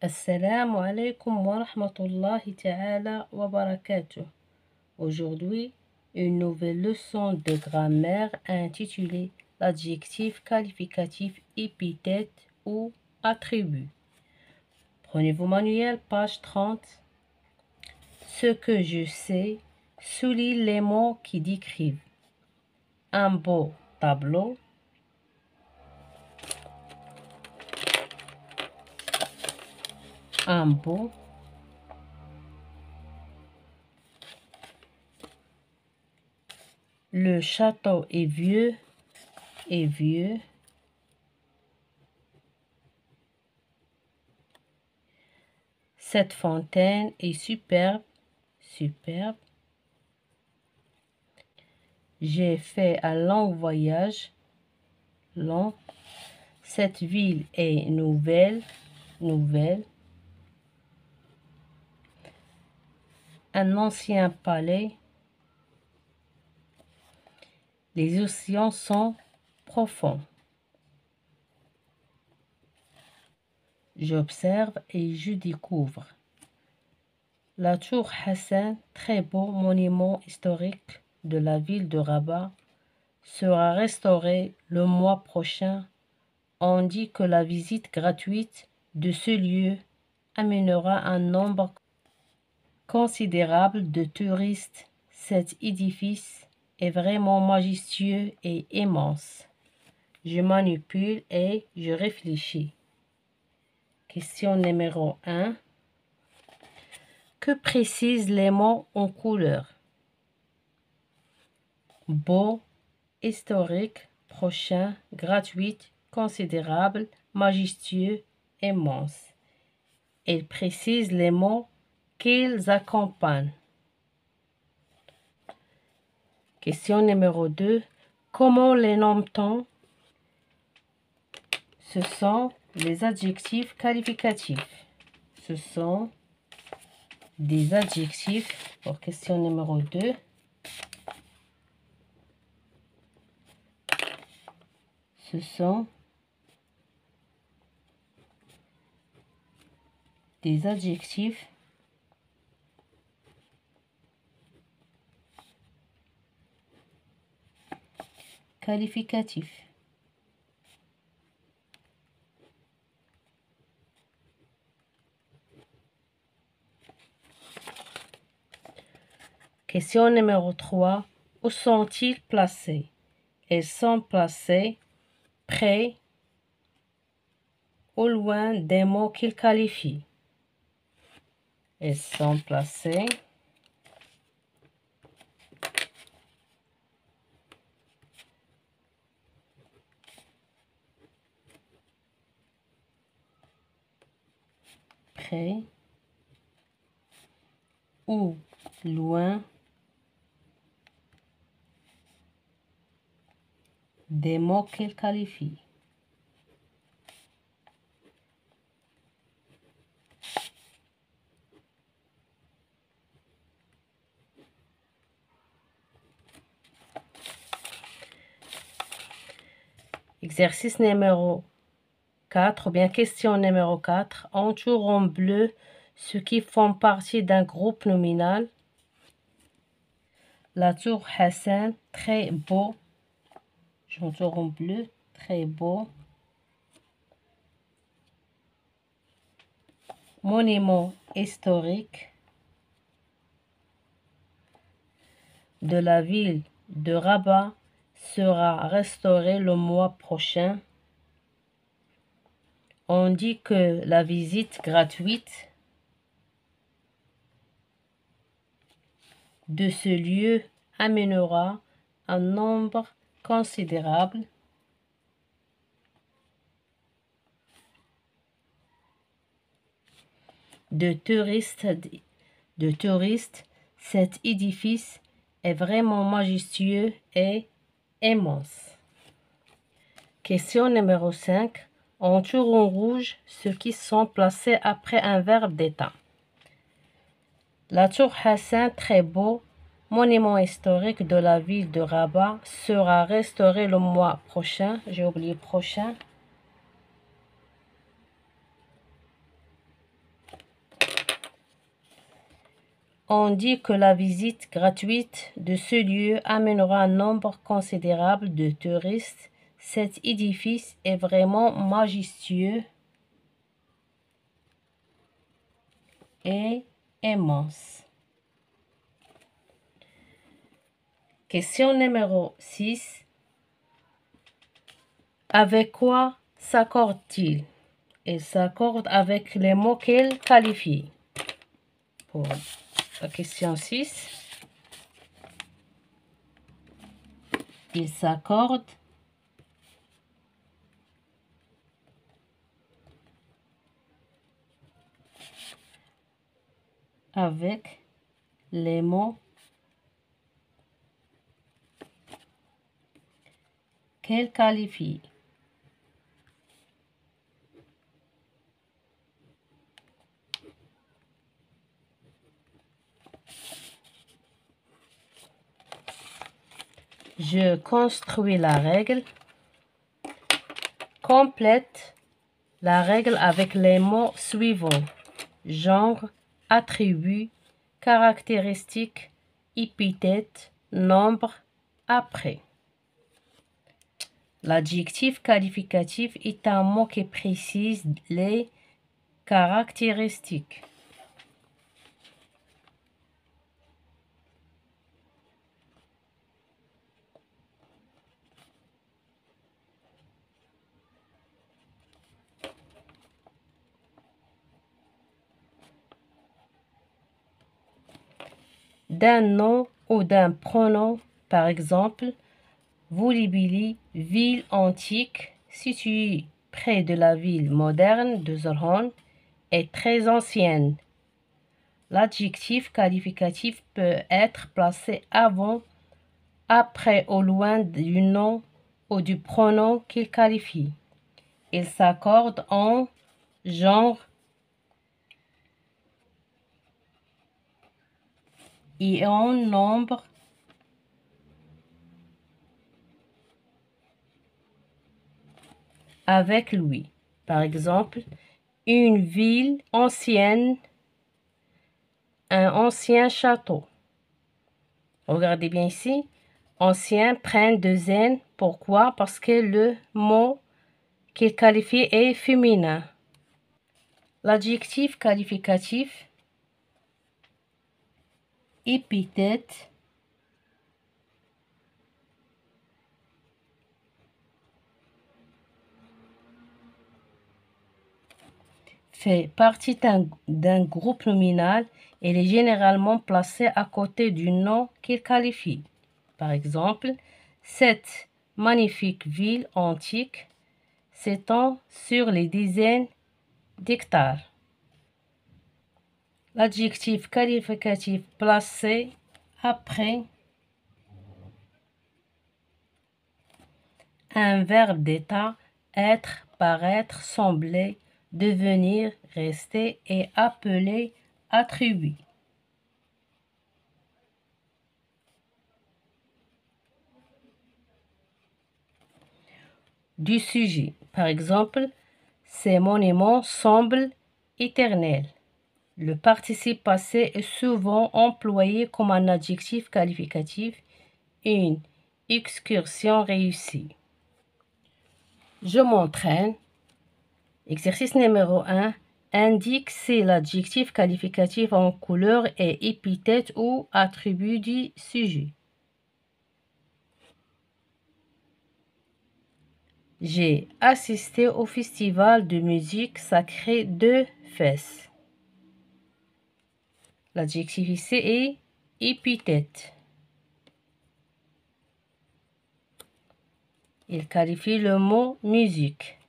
Assalamu alaikum wa rahmatullahi ta'ala wa barakatuh. Aujourd'hui, une nouvelle leçon de grammaire intitulée l'adjectif qualificatif épithète ou attribut. Prenez vos manuels, page 30. Ce que je sais, souligne les mots qui décrivent un beau tableau, un beau, le château est vieux, cette fontaine est superbe, j'ai fait un long voyage, cette ville est nouvelle, un ancien palais, les océans sont profonds. J'observe et je découvre. La tour Hassan, très beau monument historique de la ville de Rabat, sera restaurée le mois prochain. On dit que la visite gratuite de ce lieu amènera un nombre considérable de touristes. Cet édifice est vraiment majestueux et immense. Je manipule et je réfléchis. Question numéro 1. Que précisent les mots en couleur? Beau, historique, prochain, gratuite, considérable, majestueux, immense. Ils précisent les mots qu'ils accompagnent. Question numéro 2. Comment les nomme-t-on? Ce sont les adjectifs qualificatifs. Ce sont des adjectifs. Pour question numéro 2. Ce sont des adjectifs qualificatifs. Question numéro 3. Où sont-ils placés? Ils sont placés près ou loin des mots qu'ils qualifient. Ils sont placés près ou loin des mots qu'ils qualifient. Exercice numéro 4, ou bien question numéro 4. Entoure en bleu ceux qui font partie d'un groupe nominal. La tour Hassan, très beau. J'entoure en bleu, très beau. Monument historique de la ville de Rabat sera restauré le mois prochain. On dit que la visite gratuite de ce lieu amènera un nombre considérable de touristes. Cet édifice est vraiment majestueux et immense. Question numéro 5. Entoure en rouge ceux qui sont placés après un verbe d'état. La tour Hassan, très beau, monument historique de la ville de Rabat, sera restauré le mois prochain. J'ai oublié prochain. On dit que la visite gratuite de ce lieu amènera un nombre considérable de touristes. Cet édifice est vraiment majestueux et immense. Question numéro 6. Avec quoi s'accorde-t-il? Il s'accorde avec les mots qu'il qualifie. Pour la question 6, il s'accorde avec les mots qu'elle qualifie. Je construis la règle. Complète la règle avec les mots suivants: genre, attribut, caractéristique, épithète, nombre, après. L'adjectif qualificatif est un mot qui précise les caractéristiques. D'un nom ou d'un pronom, par exemple, Voulibili, ville antique située près de la ville moderne de Zorhon, est très ancienne. L'adjectif qualificatif peut être placé avant, après ou loin du nom ou du pronom qu'il qualifie. Il s'accorde en genre et en nombre avec lui. Par exemple, une ville ancienne, un ancien château. Regardez bien ici. Ancien prend deux N. Pourquoi? Parce que le mot qu'il qualifie est féminin. L'adjectif qualificatif, épithète, fait partie d'un groupe nominal et est généralement placé à côté du nom qu'il qualifie. Par exemple, cette magnifique ville antique s'étend sur les dizaines d'hectares. L'adjectif qualificatif placé après un verbe d'état, être, paraître, sembler, devenir, rester et appeler attribut. Du sujet. Par exemple, ces monuments semblent éternels. Le participe passé est souvent employé comme un adjectif qualificatif. Une excursion réussie. Je m'entraîne. Exercice numéro 1. Indique si l'adjectif qualificatif en couleur est épithète ou attribut du sujet. J'ai assisté au festival de musique sacrée de Fès. L'adjectif ici est épithète. Il qualifie le mot musique.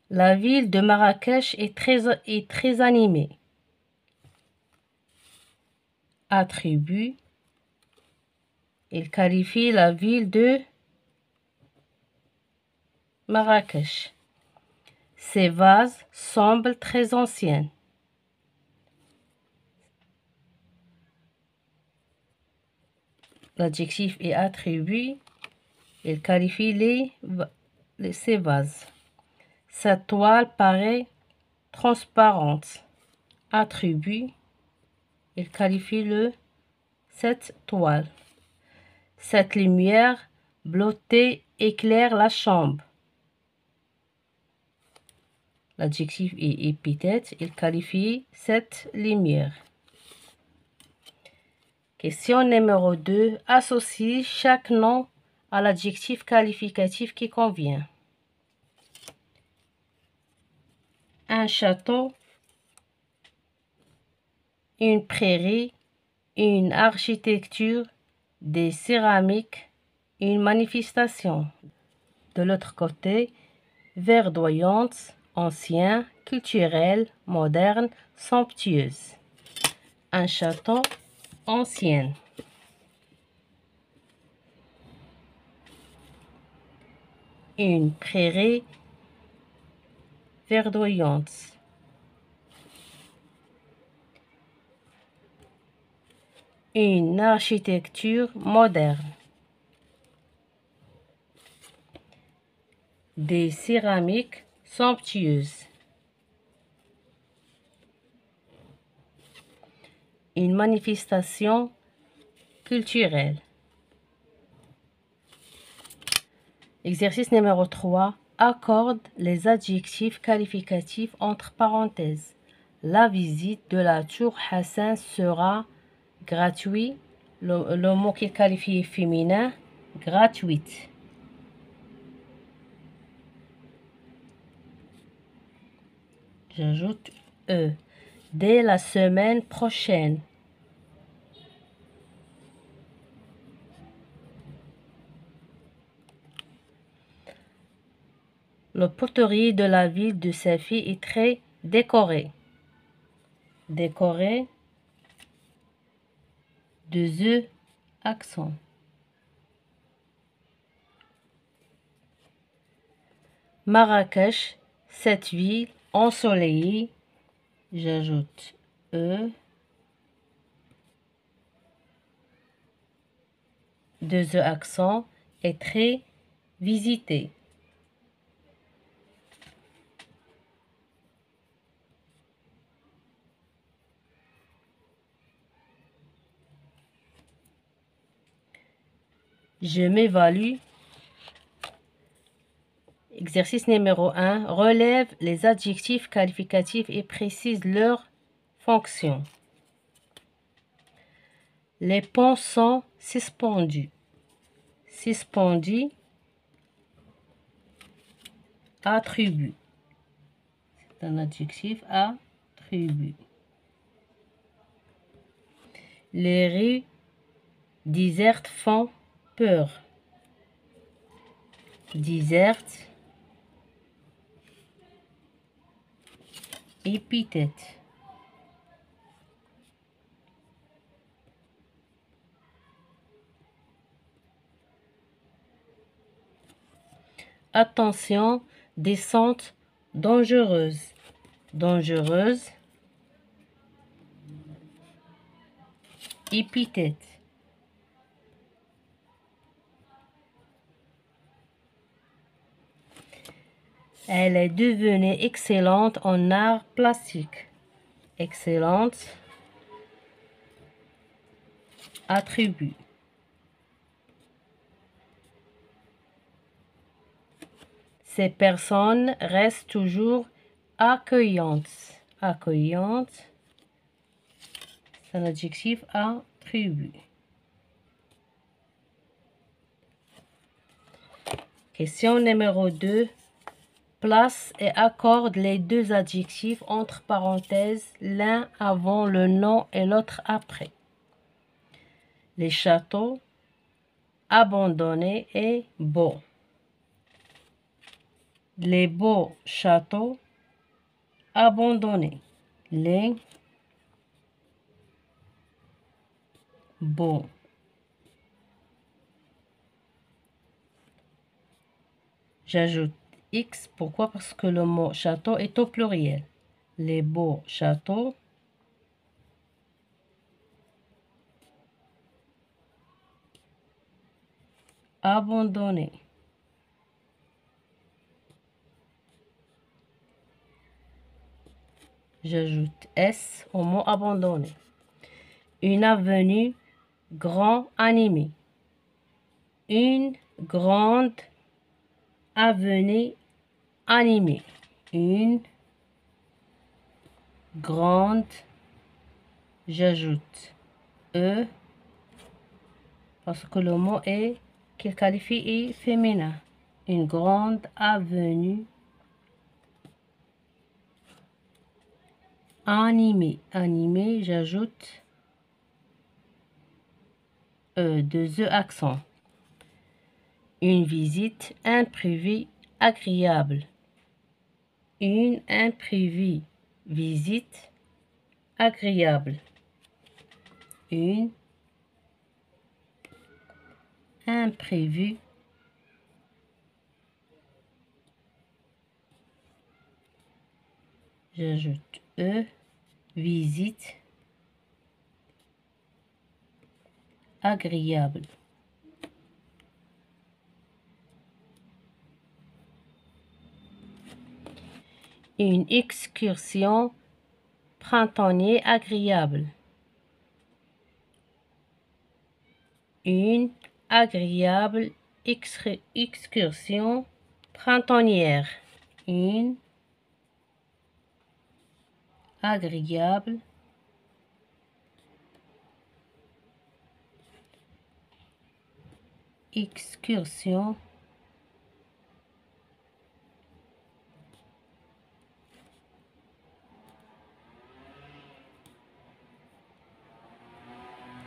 La ville de Marrakech est très animée. Attribut. Il qualifie la ville de Marrakech. Ces vases semblent très anciens. L'adjectif est attribut. Il qualifie ces vases. Cette toile paraît transparente. Attribut, il qualifie cette toile. Cette lumière bleutée éclaire la chambre. L'adjectif est épithète, il qualifie cette lumière. Question numéro 2. Associe chaque nom à l'adjectif qualificatif qui convient. Un château, une prairie, une architecture, des céramiques, une manifestation. De l'autre côté, verdoyante, ancien, culturel, moderne, somptueuse. Un château, ancien. Une prairie, verdoyante. Une architecture moderne. Des céramiques somptueuses. Une manifestation culturelle. Exercice numéro 3. Accorde les adjectifs qualificatifs entre parenthèses. La visite de la tour Hassan sera gratuite. Le mot qui est qualifié féminin, gratuite. J'ajoute E. Dès la semaine prochaine. Le poterie de la ville de Safi est très décoré. Décoré. 2 E accent. Marrakech, cette ville ensoleillée. J'ajoute E. 2 E accent est très visitée. Je m'évalue. Exercice numéro 1. Relève les adjectifs qualificatifs et précise leur fonction. Les ponts sont suspendus. Suspendu. Attribut. C'est un adjectif attribut. Les rues désertes font peur. Déserte. Épithète. Attention, descente dangereuse. Dangereuse. Épithète. Elle est devenue excellente en art plastique. Excellente. Attribut. Ces personnes restent toujours accueillantes. Accueillante. C'est un adjectif attribut. Question numéro 2. Place et accorde les deux adjectifs entre parenthèses, l'un avant le nom et l'autre après. Les châteaux, abandonnés et beaux. Les beaux châteaux, abandonnés. Les beaux. J'ajoute X, pourquoi? Parce que le mot château est au pluriel. Les beaux châteaux. Abandonnés. J'ajoute S au mot abandonné. Une avenue grand animée. Une grande avenue animée. Une grande, j'ajoute E parce que le mot est qu'il qualifie est féminin. Une grande avenue animée. Animée, j'ajoute E, deux E accents. Une visite imprévue agréable. Une imprévue visite agréable. Une imprévue j'ajoute E, visite agréable. Une excursion printanière agréable. Une agréable excursion printanière. Une agréable excursion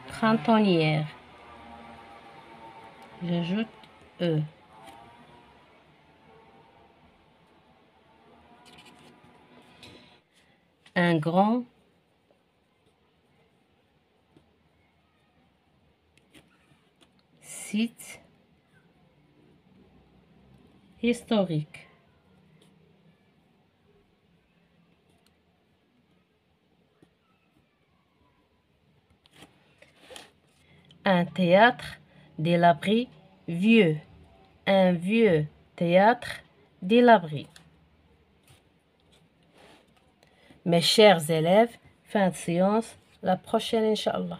printanière. J'ajoute E. Un grand site historique. Un théâtre délabré vieux. Un vieux théâtre délabré. Mes chers élèves, fin de séance. La prochaine, Inch'Allah.